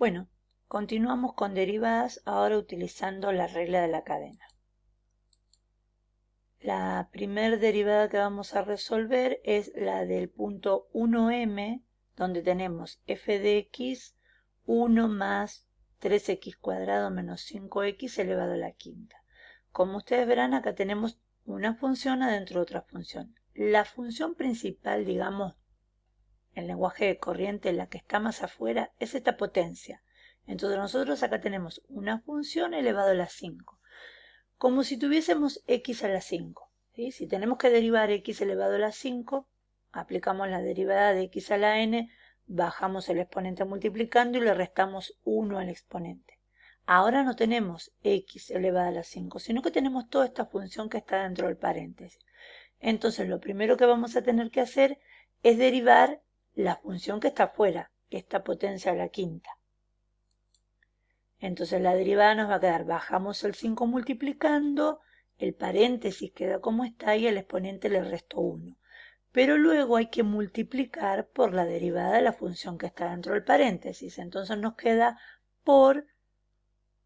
Bueno, continuamos con derivadas, ahora utilizando la regla de la cadena. La primera derivada que vamos a resolver es la del punto 1m, donde tenemos f de x 1 más 3x cuadrado menos 5x elevado a la quinta. Como ustedes verán, acá tenemos una función adentro de otra función. La función principal, digamos, en lenguaje de corriente, la que está más afuera, es esta potencia. Entonces nosotros acá tenemos una función elevado a la 5, como si tuviésemos x a la 5. ¿Sí? Si tenemos que derivar x elevado a la 5, aplicamos la derivada de x a la n, bajamos el exponente multiplicando y le restamos 1 al exponente. Ahora no tenemos x elevado a la 5, sino que tenemos toda esta función que está dentro del paréntesis. Entonces lo primero que vamos a tener que hacer es derivar la función que está afuera, esta potencia a la quinta. Entonces la derivada nos va a quedar, bajamos el 5 multiplicando, el paréntesis queda como está y al exponente le resto 1. Pero luego hay que multiplicar por la derivada de la función que está dentro del paréntesis. Entonces nos queda por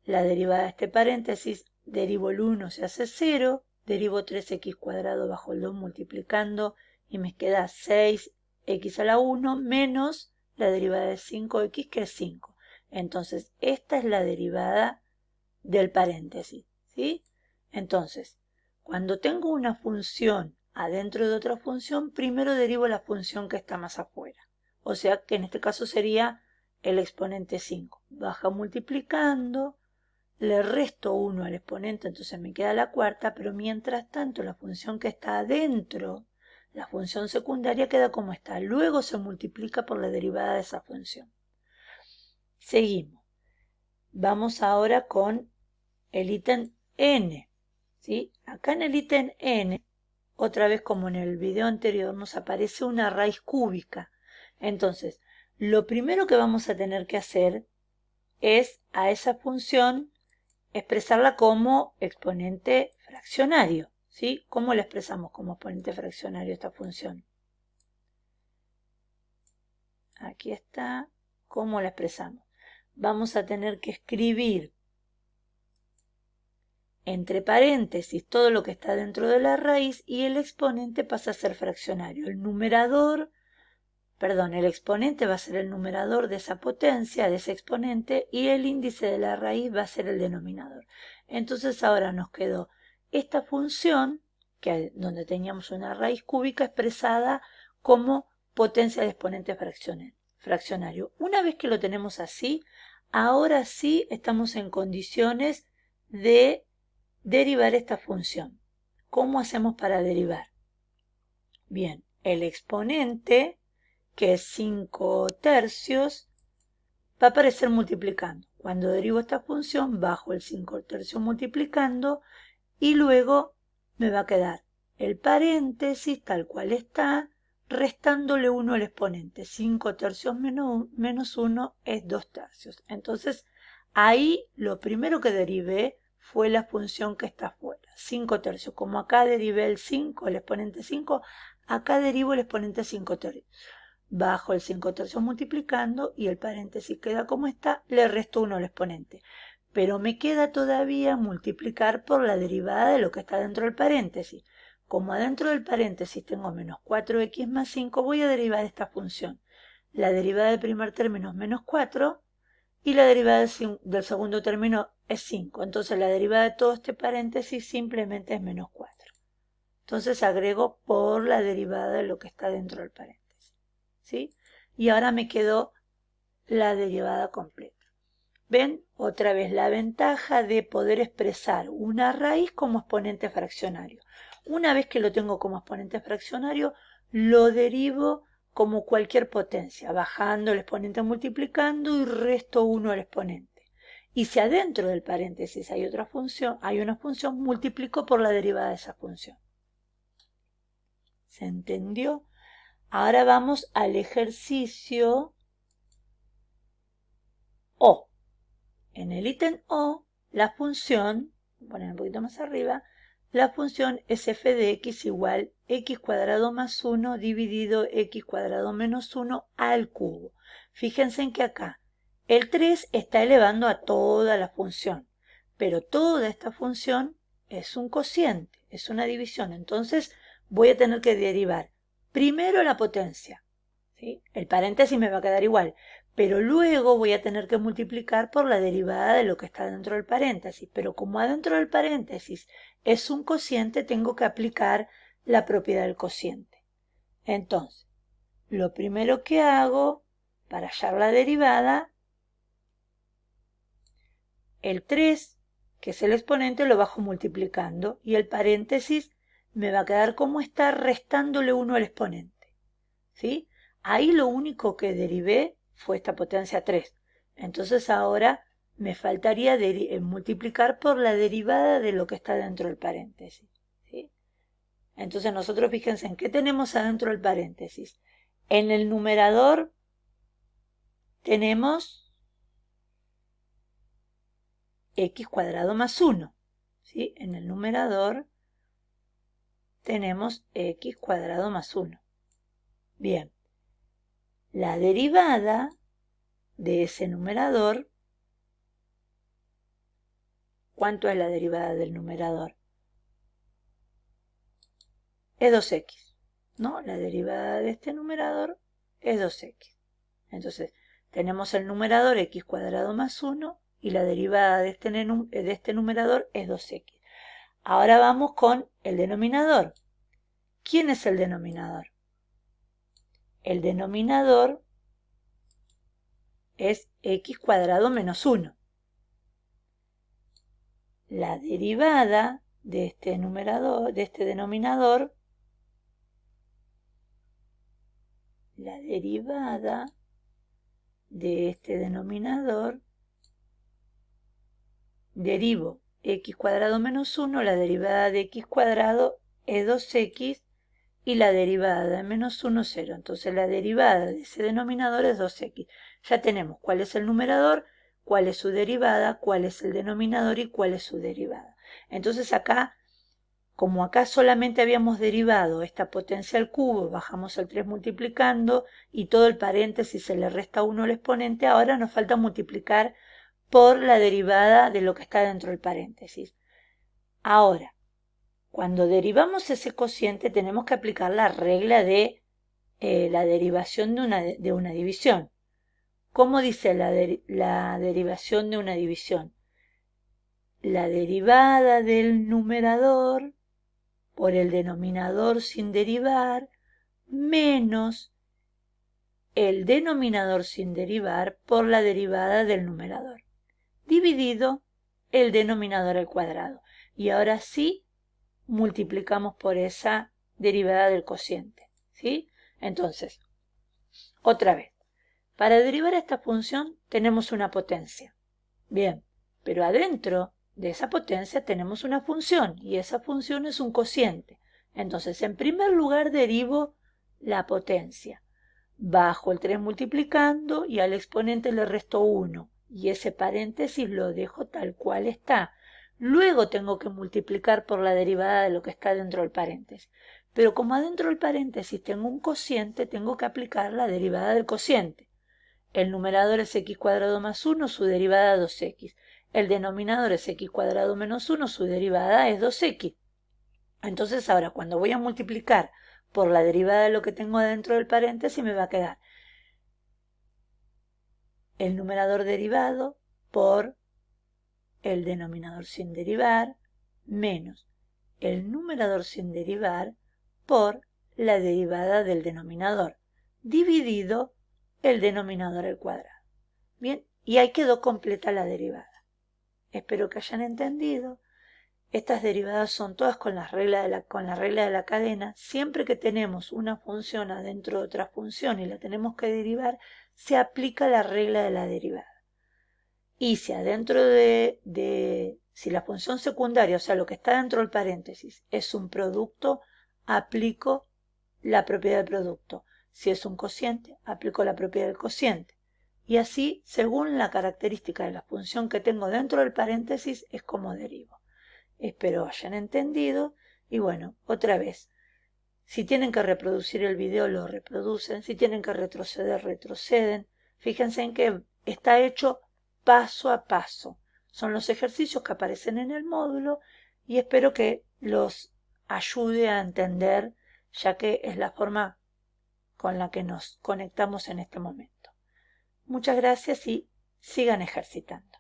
la derivada de este paréntesis, derivo el 1, se hace 0, derivo 3x cuadrado bajo el 2 multiplicando y me queda 6x a la 1 menos la derivada de 5x, que es 5. Entonces esta es la derivada del paréntesis, ¿sí? Entonces, cuando tengo una función adentro de otra función, primero derivo la función que está más afuera. O sea que en este caso sería el exponente 5. Baja multiplicando, le resto 1 al exponente, entonces me queda la cuarta, pero mientras tanto la función que está adentro, la función secundaria, queda como está. Luego se multiplica por la derivada de esa función. Seguimos. Vamos ahora con el ítem n. ¿Sí? Acá en el ítem n, otra vez como en el video anterior, nos aparece una raíz cúbica. Entonces, lo primero que vamos a tener que hacer es a esa función expresarla como exponente fraccionario. ¿Sí? ¿Cómo la expresamos como exponente fraccionario esta función? Aquí está. ¿Cómo la expresamos? Vamos a tener que escribir entre paréntesis todo lo que está dentro de la raíz y el exponente pasa a ser fraccionario. El exponente va a ser el numerador de esa potencia, de ese exponente, y el índice de la raíz va a ser el denominador. Entonces ahora nos quedó esta función, donde teníamos una raíz cúbica expresada como potencia de exponente fraccionario. Una vez que lo tenemos así, ahora sí estamos en condiciones de derivar esta función. ¿Cómo hacemos para derivar? Bien, el exponente, que es 5 tercios, va a aparecer multiplicando. Cuando derivo esta función, bajo el 5 tercios multiplicando y luego me va a quedar el paréntesis tal cual está, restándole 1 al exponente. 5 tercios menos 1 es 2 tercios. Entonces, ahí lo primero que derivé fue la función que está afuera, 5 tercios. Como acá derivé el 5, el exponente 5, acá derivo el exponente 5 tercios. Bajo el 5 tercios multiplicando y el paréntesis queda como está, le resto 1 al exponente. Pero me queda todavía multiplicar por la derivada de lo que está dentro del paréntesis. Como adentro del paréntesis tengo menos 4x más 5, voy a derivar esta función. La derivada del primer término es menos 4 y la derivada del segundo término es 5. Entonces la derivada de todo este paréntesis simplemente es menos 4. Entonces agrego por la derivada de lo que está dentro del paréntesis. ¿Sí? Y ahora me quedó la derivada completa. ¿Ven? Otra vez la ventaja de poder expresar una raíz como exponente fraccionario. Una vez que lo tengo como exponente fraccionario, lo derivo como cualquier potencia, bajando el exponente multiplicando y resto 1 al exponente. Y si adentro del paréntesis hay una función, multiplico por la derivada de esa función. ¿Se entendió? Ahora vamos al ejercicio O. En el ítem O, la función, voy a poner un poquito más arriba, la función es f de x igual x cuadrado más 1 dividido x cuadrado menos 1 al cubo. Fíjense en que acá El 3 está elevando a toda la función, pero toda esta función es un cociente, es una división. Entonces voy a tener que derivar primero la potencia, ¿sí? El paréntesis me va a quedar igual, pero luego voy a tener que multiplicar por la derivada de lo que está dentro del paréntesis. Pero como adentro del paréntesis es un cociente, tengo que aplicar la propiedad del cociente. Entonces, lo primero que hago para hallar la derivada, el 3, que es el exponente, lo bajo multiplicando y el paréntesis me va a quedar como está, restándole 1 al exponente, ¿sí? Ahí lo único que derivé fue esta potencia 3. Entonces ahora me faltaría multiplicar por la derivada de lo que está dentro del paréntesis, ¿sí? Entonces nosotros fíjense en qué tenemos adentro del paréntesis. En el numerador tenemos x cuadrado más 1, ¿sí? En el numerador tenemos x cuadrado más 1. Bien, la derivada de ese numerador, ¿cuánto es la derivada del numerador? Es 2x, ¿no? La derivada de este numerador es 2x. Entonces, tenemos el numerador x cuadrado más 1 y la derivada de este numerador es 2x. Ahora vamos con el denominador. ¿Quién es el denominador? El denominador es x cuadrado menos 1. La derivada de este numerador, de este denominador, la derivada de este denominador, derivo x cuadrado menos 1, la derivada de x cuadrado es 2x y la derivada de menos 1, 0. Entonces la derivada de ese denominador es 2x. Ya tenemos cuál es el numerador, cuál es su derivada, cuál es el denominador y cuál es su derivada. Entonces acá, como acá solamente habíamos derivado esta potencia al cubo, bajamos el 3 multiplicando y todo el paréntesis se le resta 1 al exponente, ahora nos falta multiplicar por la derivada de lo que está dentro del paréntesis. Ahora, cuando derivamos ese cociente tenemos que aplicar la regla de la derivación de una división. ¿Cómo dice la derivación de una división? La derivada del numerador por el denominador sin derivar menos el denominador sin derivar por la derivada del numerador, dividido el denominador al cuadrado. Y ahora sí multiplicamos por esa derivada del cociente, ¿sí? Entonces, otra vez, para derivar esta función tenemos una potencia. Bien, pero adentro de esa potencia tenemos una función y esa función es un cociente. Entonces, en primer lugar derivo la potencia. Bajo el 3 multiplicando y al exponente le resto 1 y ese paréntesis lo dejo tal cual está. Luego tengo que multiplicar por la derivada de lo que está dentro del paréntesis. Pero como adentro del paréntesis tengo un cociente, tengo que aplicar la derivada del cociente. El numerador es x cuadrado más 1, su derivada 2x. El denominador es x cuadrado menos 1, su derivada es 2x. Entonces ahora cuando voy a multiplicar por la derivada de lo que tengo dentro del paréntesis me va a quedar el numerador derivado por el denominador sin derivar menos el numerador sin derivar por la derivada del denominador dividido el denominador al cuadrado. Bien, y ahí quedó completa la derivada. Espero que hayan entendido. Estas derivadas son todas con la regla de la cadena. Siempre que tenemos una función adentro de otra función y la tenemos que derivar, se aplica la regla de la derivada. Y si adentro si la función secundaria, o sea, lo que está dentro del paréntesis, es un producto, aplico la propiedad del producto. Si es un cociente, aplico la propiedad del cociente. Y así, según la característica de la función que tengo dentro del paréntesis, es como derivo. Espero hayan entendido y bueno, otra vez, si tienen que reproducir el video lo reproducen, si tienen que retroceder, retroceden. Fíjense en que está hecho paso a paso. Son los ejercicios que aparecen en el módulo y espero que los ayude a entender, ya que es la forma con la que nos conectamos en este momento. Muchas gracias y sigan ejercitando.